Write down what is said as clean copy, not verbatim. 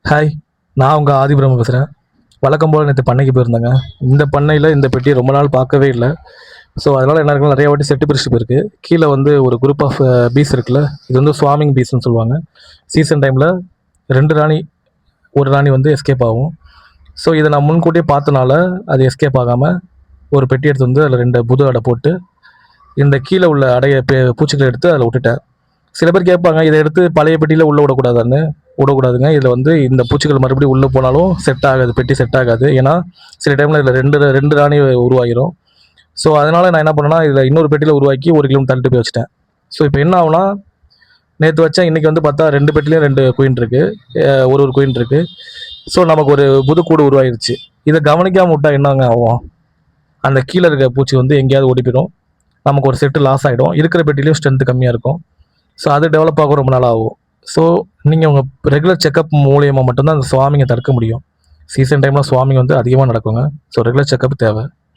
Hi, நான் உங்கள் ஆதிபுரம் பேசுகிறேன். வழக்கம் போல் நேற்று பண்ணைக்கு போயிருந்தேங்க. இந்த பண்ணையில் இந்த பெட்டியை ரொம்ப நாள் பார்க்கவே இல்லை. ஸோ அதனால் என்ன இருக்குன்னா நிறைய வாட்டி செட்டு பிரிச்சுட்டு போயிருக்கு. கீழே வந்து ஒரு குரூப் ஆஃப் பீஸ் இருக்குல்ல, இது வந்து ஸ்வாமிங் பீஸ்ன்னு சொல்லுவாங்க. சீசன் டைமில் 2 ராணி, ஒரு ராணி வந்து எஸ்கேப் ஆகும். ஸோ இதை நான் முன்கூட்டியே பார்த்தனால அது எஸ்கேப் ஆகாமல் ஒரு பெட்டி எடுத்து வந்து அதில் 2 புது அடை போட்டு இந்த கீழே உள்ள பூச்சிகளை எடுத்து அதில் விட்டுட்டேன். சில பேர் கேட்பாங்க, இதை எடுத்து பழைய பெட்டியில் உள்ளே விடக்கூடாதான்னு. விடக்கூடாதுங்க. இதில் வந்து இந்த பூச்சிகள் மறுபடியும் உள்ளே போனாலும் செட் ஆகாது, பெட்டி செட் ஆகாது. ஏன்னா சில டைமில் இதில் ரெண்டு ராணி உருவாகிரும். ஸோ அதனால் நான் என்ன பண்ணேன்னா, இதில் இன்னொரு பெட்டியில் உருவாக்கி 1 கிலோமீட்டர் தள்ளிட்டு போய் வச்சுட்டேன். ஸோ இப்போ என்ன ஆகுனா, நேற்று வச்சேன், இன்றைக்கி வந்து பார்த்தா 2 பெட்டிலையும் 2 குயின் இருக்குது, ஒரு குயின் இருக்குது. ஸோ நமக்கு ஒரு புது கூடு உருவாகிருச்சு. இதை கவனிக்காமல் விட்டால் என்னங்க ஆகும், அந்த கீழே இருக்க பூச்சி வந்து எங்கேயாவது ஓடி போயிடும். நமக்கு ஒரு செட்டு லாஸ் ஆகிடும். இருக்கிற பெட்டிலையும் ஸ்ட்ரென்த்து கம்மியாக இருக்கும். ஸோ அது டெவலப் ஆக ரொம்ப நாள் ஆகும். ஸோ நீங்கள் உங்கள் ரெகுலர் செக்கப் மூலியமாக மட்டும்தான் அந்த ஸ்வாமிங்கை தடுக்க முடியும். சீசன் டைமில் ஸ்வாமிங் வந்து அதிகமாக நடக்குங்க. ஸோ ரெகுலர் செக்கப் தேவை.